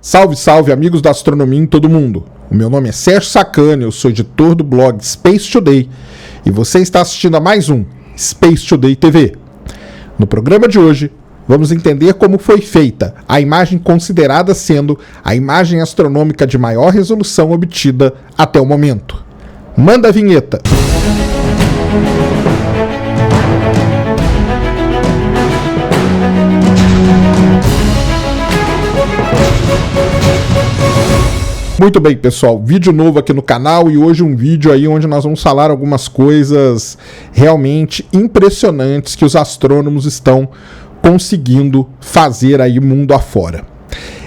Salve, salve, amigos da astronomia em todo mundo. O meu nome é Sérgio Sacani, eu sou editor do blog Space Today e você está assistindo a mais um Space Today TV. No programa de hoje, vamos entender como foi feita a imagem considerada sendo a imagem astronômica de maior resolução obtida até o momento. Manda a vinheta! Muito bem, pessoal, vídeo novo aqui no canal e hoje um vídeo aí onde nós vamos falar algumas coisas realmente impressionantes que os astrônomos estão conseguindo fazer aí mundo afora.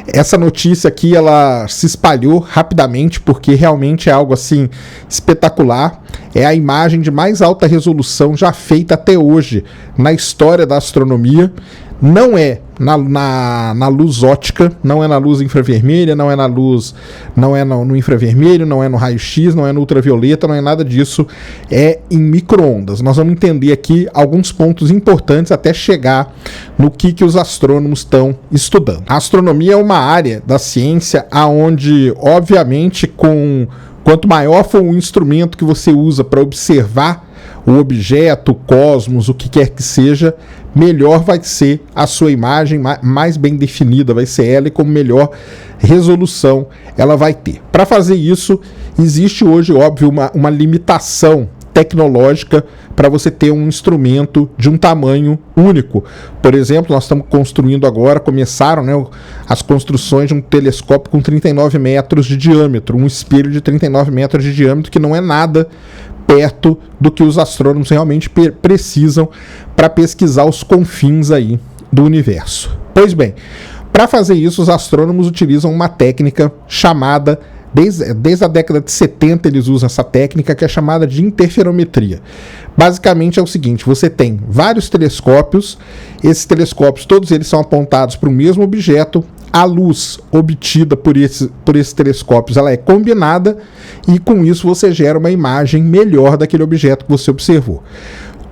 Essa notícia aqui, ela se espalhou rapidamente porque realmente é algo assim espetacular. É a imagem de mais alta resolução já feita até hoje na história da astronomia. Não é na luz óptica, não é na luz infravermelha, não é na luz, não é no infravermelho, não é no raio-x, não é no ultravioleta, não é nada disso, é em micro-ondas. Nós vamos entender aqui alguns pontos importantes até chegar no que os astrônomos estão estudando. A astronomia é uma área da ciência onde, obviamente, quanto maior for o instrumento que você usa para observar o objeto, o cosmos, o que quer que seja, melhor vai ser a sua imagem, mais bem definida vai ser ela e com melhor resolução ela vai ter. Para fazer isso, existe hoje, óbvio, uma limitação tecnológica para você ter um instrumento de um tamanho único. Por exemplo, nós estamos construindo agora, começaram as construções de um telescópio com 39 metros de diâmetro, um espelho de 39 metros de diâmetro, que não é nada perto do que os astrônomos realmente precisam para pesquisar os confins aí do universo. Pois bem, para fazer isso, os astrônomos utilizam uma técnica chamada, desde a década de 70 eles usam essa técnica, que é chamada de interferometria. Basicamente é o seguinte: você tem vários telescópios, esses telescópios, todos eles são apontados para o mesmo objeto. A luz obtida por esses telescópios, ela é combinada e com isso você gera uma imagem melhor daquele objeto que você observou.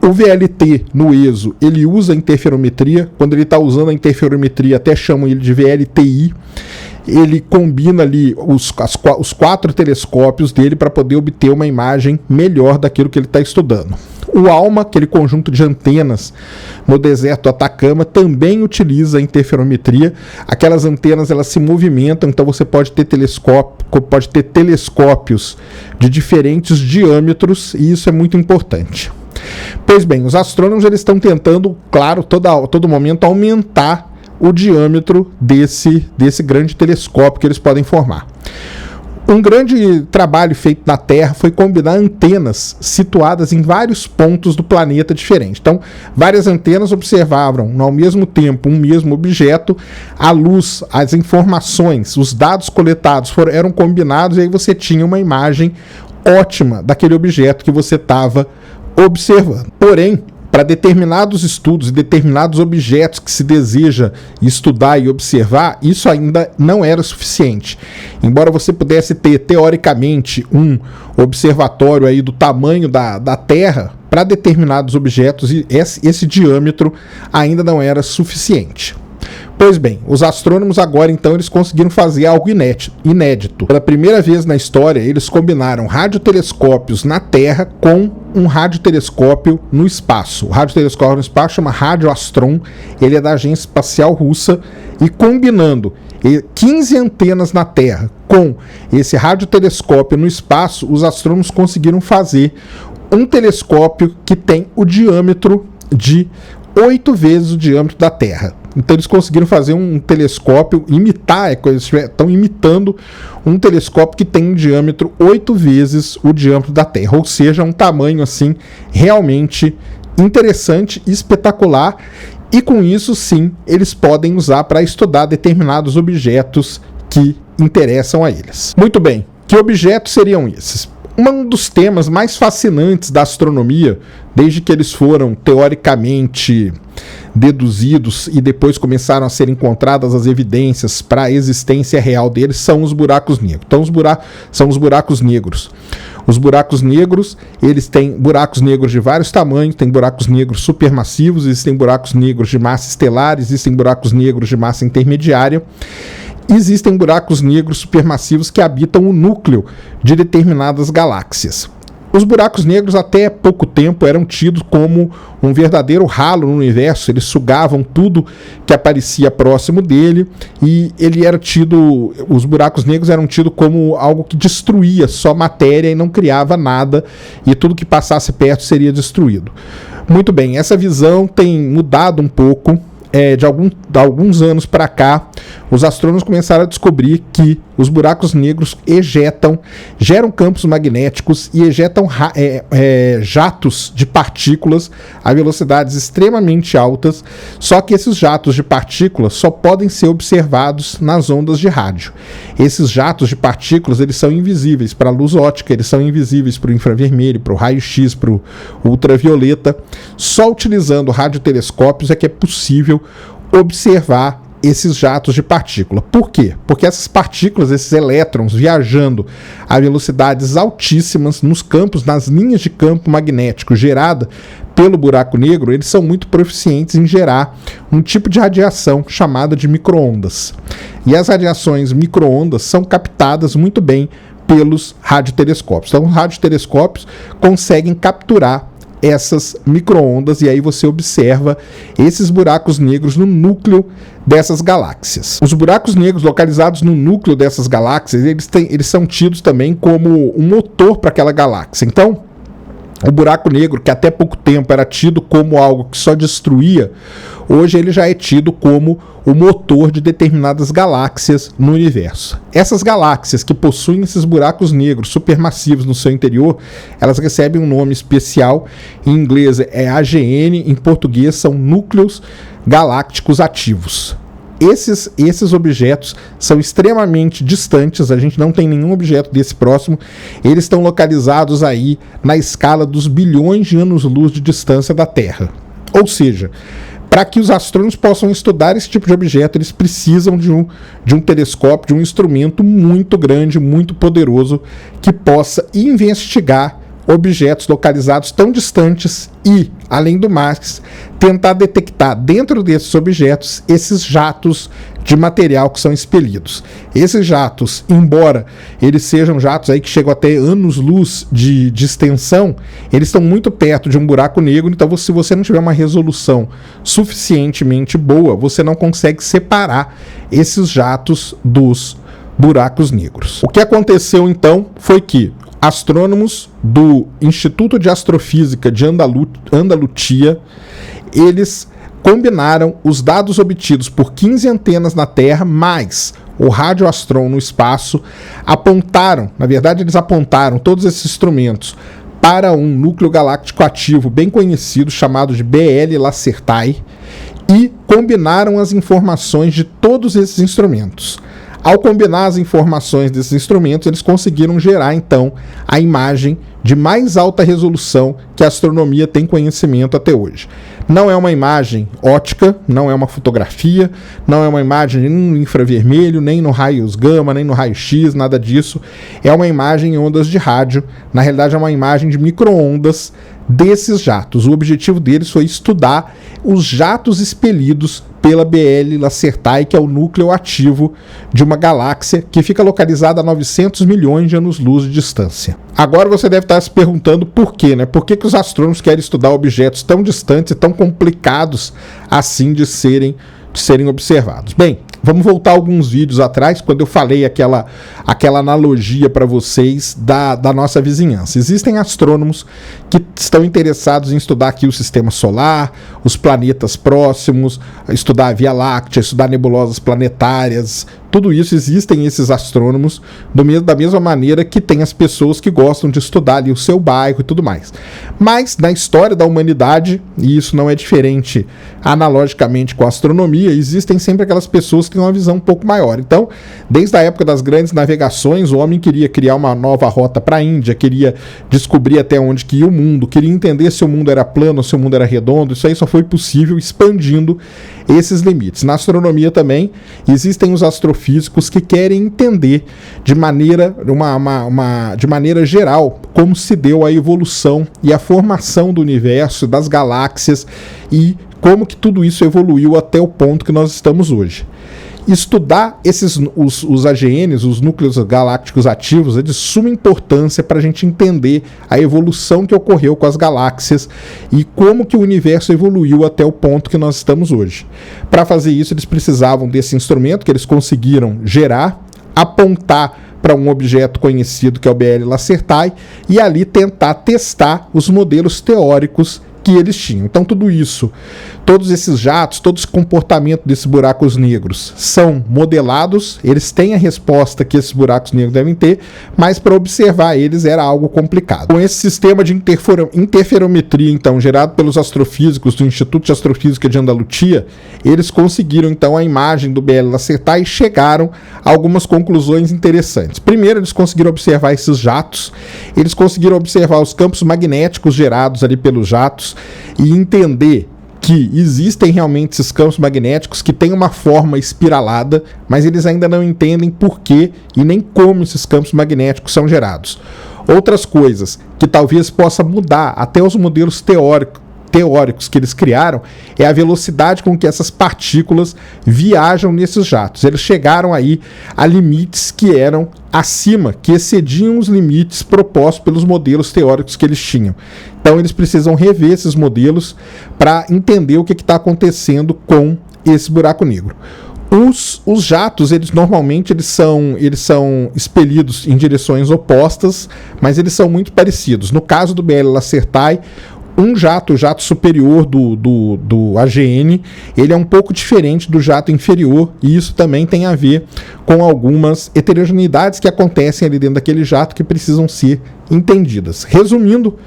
O VLT no ESO, ele usa interferometria. Quando ele está usando a interferometria, até chamam ele de VLTI. Ele combina ali os 4 telescópios dele para poder obter uma imagem melhor daquilo que ele está estudando. O ALMA, aquele conjunto de antenas no deserto do Atacama, também utiliza a interferometria. Aquelas antenas, elas se movimentam, então você pode ter telescópios de diferentes diâmetros e isso é muito importante. Pois bem, os astrônomos eles estão tentando, claro, todo momento aumentar o diâmetro desse grande telescópio que eles podem formar. Um grande trabalho feito na Terra foi combinar antenas situadas em vários pontos do planeta diferentes. Então, várias antenas observavam ao mesmo tempo um mesmo objeto, a luz, as informações, os dados coletados eram combinados e aí você tinha uma imagem ótima daquele objeto que você estava observando. Porém, para determinados estudos e determinados objetos que se deseja estudar e observar, isso ainda não era suficiente. Embora você pudesse ter, teoricamente, um observatório aí do tamanho da Terra, para determinados objetos, esse diâmetro ainda não era suficiente. Pois bem, os astrônomos agora então eles conseguiram fazer algo inédito. Pela primeira vez na história, eles combinaram radiotelescópios na Terra com um radiotelescópio no espaço. O radiotelescópio no espaço chama Radioastron, ele é da Agência Espacial Russa, e combinando 15 antenas na Terra com esse radiotelescópio no espaço, os astrônomos conseguiram fazer um telescópio que tem o diâmetro de 8 vezes o diâmetro da Terra. Então eles conseguiram fazer um telescópio, estão imitando um telescópio que tem um diâmetro 8 vezes o diâmetro da Terra, ou seja, um tamanho assim realmente interessante, espetacular, e com isso sim eles podem usar para estudar determinados objetos que interessam a eles. Muito bem, que objetos seriam esses? Um dos temas mais fascinantes da astronomia, desde que eles foram teoricamente deduzidos e depois começaram a ser encontradas as evidências para a existência real deles, são os buracos negros. Então, são os buracos negros. Os buracos negros, eles têm buracos negros de vários tamanhos, tem buracos negros supermassivos, existem buracos negros de massa estelar, existem buracos negros de massa intermediária. existem buracos negros supermassivos que habitam o núcleo de determinadas galáxias. Os buracos negros até pouco tempo eram tidos como um verdadeiro ralo no universo, eles sugavam tudo que aparecia próximo dele e os buracos negros eram tidos como algo que destruía só matéria e não criava nada e tudo que passasse perto seria destruído. Muito bem, essa visão tem mudado um pouco. De alguns anos para cá, os astrônomos começaram a descobrir que os buracos negros geram campos magnéticos e ejetam jatos de partículas a velocidades extremamente altas, só que esses jatos de partículas só podem ser observados nas ondas de rádio. Esses jatos de partículas eles são invisíveis para a luz óptica, eles são invisíveis para o infravermelho, para o raio-x, para o ultravioleta. Só utilizando radiotelescópios é que é possível observar esses jatos de partícula. Por quê? Porque essas partículas, esses elétrons viajando a velocidades altíssimas nos campos, nas linhas de campo magnético gerada pelo buraco negro, eles são muito proficientes em gerar um tipo de radiação chamada de micro-ondas. E as radiações micro-ondas são captadas muito bem pelos radiotelescópios. Então, os radiotelescópios conseguem capturar essas micro-ondas e aí você observa esses buracos negros no núcleo dessas galáxias. Os buracos negros localizados no núcleo dessas galáxias, eles são tidos também como um motor para aquela galáxia. Então, o buraco negro, que até pouco tempo era tido como algo que só destruía, hoje ele já é tido como o motor de determinadas galáxias no universo. Essas galáxias que possuem esses buracos negros supermassivos no seu interior, elas recebem um nome especial, em inglês é AGN, em português são núcleos galácticos ativos. Esses objetos são extremamente distantes, a gente não tem nenhum objeto desse próximo, eles estão localizados aí na escala dos bilhões de anos-luz de distância da Terra. Ou seja, para que os astrônomos possam estudar esse tipo de objeto, eles precisam de um telescópio, de um instrumento muito grande, muito poderoso, que possa investigar objetos localizados tão distantes e, além do mais, tentar detectar dentro desses objetos esses jatos de material que são expelidos. Esses jatos, embora eles sejam jatos aí que chegam até anos-luz de extensão, eles estão muito perto de um buraco negro, então se você não tiver uma resolução suficientemente boa, você não consegue separar esses jatos dos buracos negros. O que aconteceu então foi que astrônomos do Instituto de Astrofísica de Andalucia, eles combinaram os dados obtidos por 15 antenas na Terra, mais o radioastron no espaço, eles apontaram todos esses instrumentos para um núcleo galáctico ativo bem conhecido, chamado de BL Lacertae, e combinaram as informações de todos esses instrumentos. Ao combinar as informações desses instrumentos, eles conseguiram gerar, então, a imagem de mais alta resolução que a astronomia tem conhecimento até hoje. Não é uma imagem ótica, não é uma fotografia, não é uma imagem nem no infravermelho, nem no raios gama, nem no raio-x, nada disso. É uma imagem em ondas de rádio, na realidade é uma imagem de micro-ondas desses jatos. O objetivo deles foi estudar os jatos expelidos pela BL Lacertae, que é o núcleo ativo de uma galáxia que fica localizada a 900 milhões de anos-luz de distância. Agora você deve estar se perguntando por quê, né? Por que os astrônomos querem estudar objetos tão distantes e tão complicados assim de serem observados? Bem, vamos voltar alguns vídeos atrás, quando eu falei aquela analogia para vocês da nossa vizinhança. Existem astrônomos que estão interessados em estudar aqui o sistema solar, os planetas próximos, estudar a Via Láctea, estudar nebulosas planetárias. Tudo isso, existem esses astrônomos, da mesma maneira que tem as pessoas que gostam de estudar ali o seu bairro e tudo mais. Mas na história da humanidade, e isso não é diferente analogicamente com a astronomia, existem sempre aquelas pessoas que têm uma visão um pouco maior. Então, desde a época das grandes navegações, o homem queria criar uma nova rota para a Índia, queria descobrir até onde que ia o mundo, queria entender se o mundo era plano ou se o mundo era redondo. Isso aí só foi possível expandindo esses limites. Na astronomia também existem os astrofísicos que querem entender de maneira geral como se deu a evolução e a formação do universo, das galáxias e como que tudo isso evoluiu até o ponto que nós estamos hoje. estudar os AGNs, os núcleos galácticos ativos, é de suma importância para a gente entender a evolução que ocorreu com as galáxias e como que o universo evoluiu até o ponto que nós estamos hoje. Para fazer isso, eles precisavam desse instrumento que eles conseguiram gerar, apontar para um objeto conhecido que é o BL Lacertae e ali tentar testar os modelos teóricos que eles tinham. Então tudo isso, todos esses jatos, todo esse comportamento desses buracos negros são modelados, eles têm a resposta que esses buracos negros devem ter, mas para observar eles era algo complicado. Com esse sistema de interferometria, então, gerado pelos astrofísicos do Instituto de Astrofísica de Andalutia, eles conseguiram então a imagem do BL Lacertae e chegaram a algumas conclusões interessantes. Primeiro, eles conseguiram observar esses jatos, eles conseguiram observar os campos magnéticos gerados ali pelos jatos, e entender que existem realmente esses campos magnéticos que têm uma forma espiralada, mas eles ainda não entendem por que e nem como esses campos magnéticos são gerados. Outras coisas que talvez possa mudar até os modelos teóricos que eles criaram é a velocidade com que essas partículas viajam nesses jatos. Eles chegaram aí a limites que eram acima, que excediam os limites propostos pelos modelos teóricos que eles tinham. Então eles precisam rever esses modelos para entender o que está acontecendo com esse buraco negro. Os jatos, normalmente são expelidos em direções opostas, mas eles são muito parecidos. No caso do BL Lacertae, o jato superior do AGN, ele é um pouco diferente do jato inferior, e isso também tem a ver com algumas heterogeneidades que acontecem ali dentro daquele jato que precisam ser entendidas. Resumindo,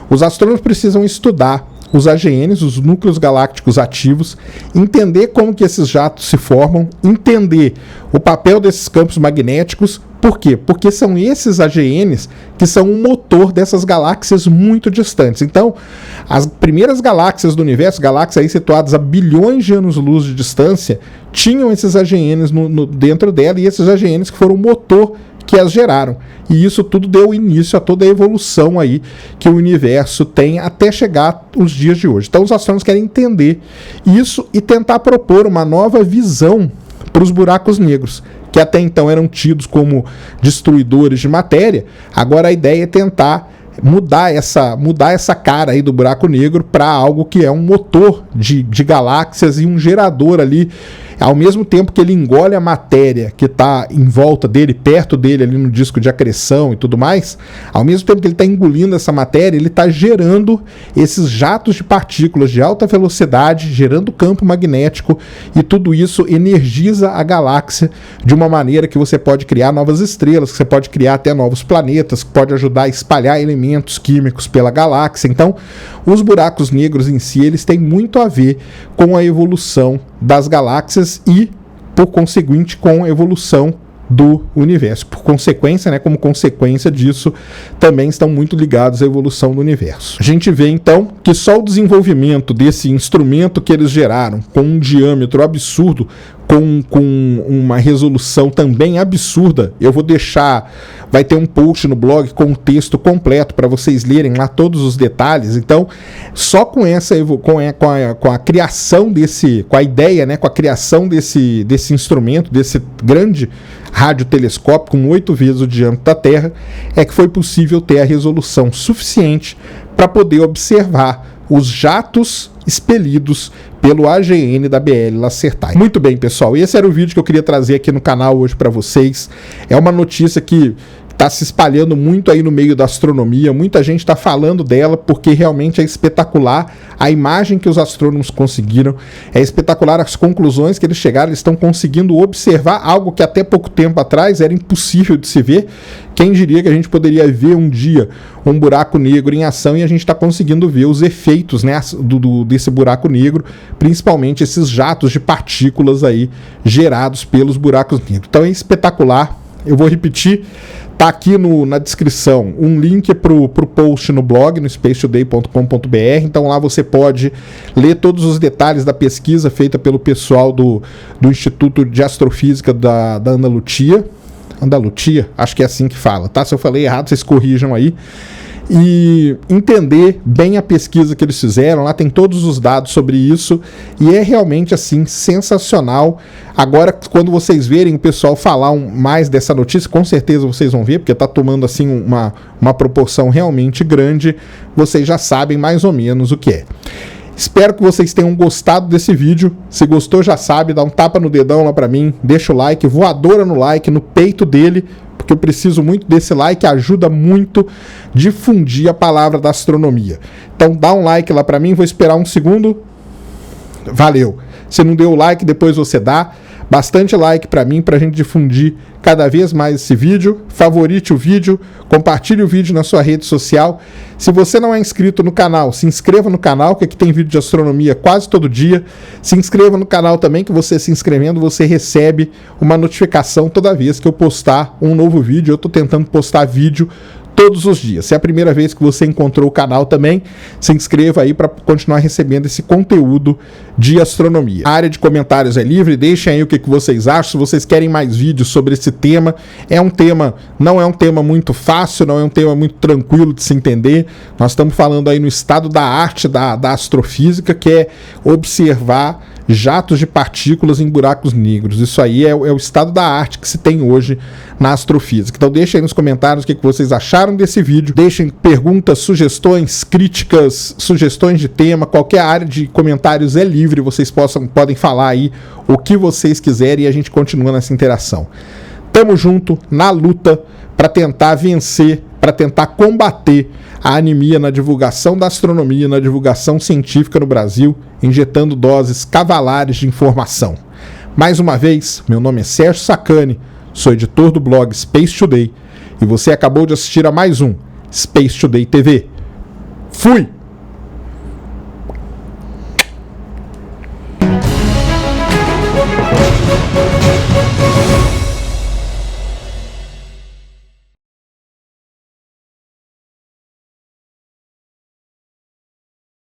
os astrônomos precisam estudar os AGNs, os núcleos galácticos ativos, entender como que esses jatos se formam, entender o papel desses campos magnéticos. Por quê? Porque são esses AGNs que são o motor dessas galáxias muito distantes. Então, as primeiras galáxias do universo, galáxias aí situadas a bilhões de anos-luz de distância, tinham esses AGNs dentro dela, e esses AGNs que foram o motor que as geraram. E isso tudo deu início a toda a evolução aí que o universo tem até chegar os dias de hoje. Então os astrônomos querem entender isso e tentar propor uma nova visão para os buracos negros, que até então eram tidos como destruidores de matéria. Agora a ideia é tentar mudar essa cara aí do buraco negro para algo que é um motor de galáxias e um gerador ali. Ao mesmo tempo que ele engole a matéria que está em volta dele, perto dele ali no disco de acreção e tudo mais, ao mesmo tempo que ele está engolindo essa matéria, ele está gerando esses jatos de partículas de alta velocidade, gerando campo magnético, e tudo isso energiza a galáxia de uma maneira que você pode criar novas estrelas, que você pode criar até novos planetas, que pode ajudar a espalhar elementos químicos pela galáxia. Então, os buracos negros em si, eles têm muito a ver com a evolução das galáxias e, por conseguinte, com a evolução do universo. Por consequência, né, como consequência disso, também estão muito ligados à evolução do universo. A gente vê, então, que só o desenvolvimento desse instrumento que eles geraram, com um diâmetro absurdo, com uma resolução também absurda, eu vou deixar, vai ter um post no blog com o texto completo para vocês lerem lá todos os detalhes. Então, só com a criação com a ideia, né, com a criação desse instrumento, desse grande radiotelescópio com 8 vezes o diâmetro da Terra, é que foi possível ter a resolução suficiente para poder observar os jatos expelidos pelo AGN da BL Lacertae. Muito bem, pessoal, esse era o vídeo que eu queria trazer aqui no canal hoje para vocês. É uma notícia que está se espalhando muito aí no meio da astronomia, muita gente está falando dela porque realmente é espetacular a imagem que os astrônomos conseguiram, é espetacular as conclusões que eles chegaram. Eles estão conseguindo observar algo que até pouco tempo atrás era impossível de se ver. Quem diria que a gente poderia ver um dia um buraco negro em ação, e a gente está conseguindo ver os efeitos, né, desse buraco negro, principalmente esses jatos de partículas aí gerados pelos buracos negros. Então é espetacular. Eu vou repetir, tá aqui na descrição um link pro post no blog, no spacetoday.com.br. Então lá você pode ler todos os detalhes da pesquisa feita pelo pessoal do Instituto de Astrofísica da Andalutia. Andalutia, acho que é assim que fala, tá? Se eu falei errado, vocês corrijam aí. e entender bem a pesquisa que eles fizeram. Lá tem todos os dados sobre isso e é realmente assim sensacional. Agora, quando vocês verem o pessoal falar mais dessa notícia, com certeza vocês vão ver, porque está tomando assim uma proporção realmente grande. Vocês já sabem mais ou menos o que é. Espero que vocês tenham gostado desse vídeo. Se gostou, já sabe, dá um tapa no dedão lá pra mim, deixa o like, voadora no like, no peito dele, porque eu preciso muito desse like, ajuda muito a difundir a palavra da astronomia. Então dá um like lá pra mim, vou esperar um segundo. Valeu. Se não deu o like, depois você dá. Bastante like pra mim, pra gente difundir cada vez mais esse vídeo. Favorite o vídeo, compartilhe o vídeo na sua rede social. Se você não é inscrito no canal, se inscreva no canal, que aqui tem vídeo de astronomia quase todo dia. Se inscreva no canal também, que você se inscrevendo, você recebe uma notificação toda vez que eu postar um novo vídeo. Eu tô tentando postar vídeo todos os dias. Se é a primeira vez que você encontrou o canal também, se inscreva aí para continuar recebendo esse conteúdo de astronomia. A área de comentários é livre, deixem aí o que vocês acham, se vocês querem mais vídeos sobre esse tema. Não é um tema muito fácil, não é um tema muito tranquilo de se entender. Nós estamos falando aí no estado da arte da astrofísica, que é observar jatos de partículas em buracos negros. Isso aí é o estado da arte que se tem hoje na astrofísica. Então deixem aí nos comentários o que vocês acharam desse vídeo. Deixem perguntas, sugestões, críticas, sugestões de tema. Qualquer área de comentários é livre. Vocês podem falar aí o que vocês quiserem e a gente continua nessa interação. Tamo junto na luta para tentar vencer, para tentar combater a anemia na divulgação da astronomia, na divulgação científica no Brasil, injetando doses cavalares de informação. Mais uma vez, meu nome é Sérgio Sacani, sou editor do blog Space Today e você acabou de assistir a mais um Space Today TV. Fui!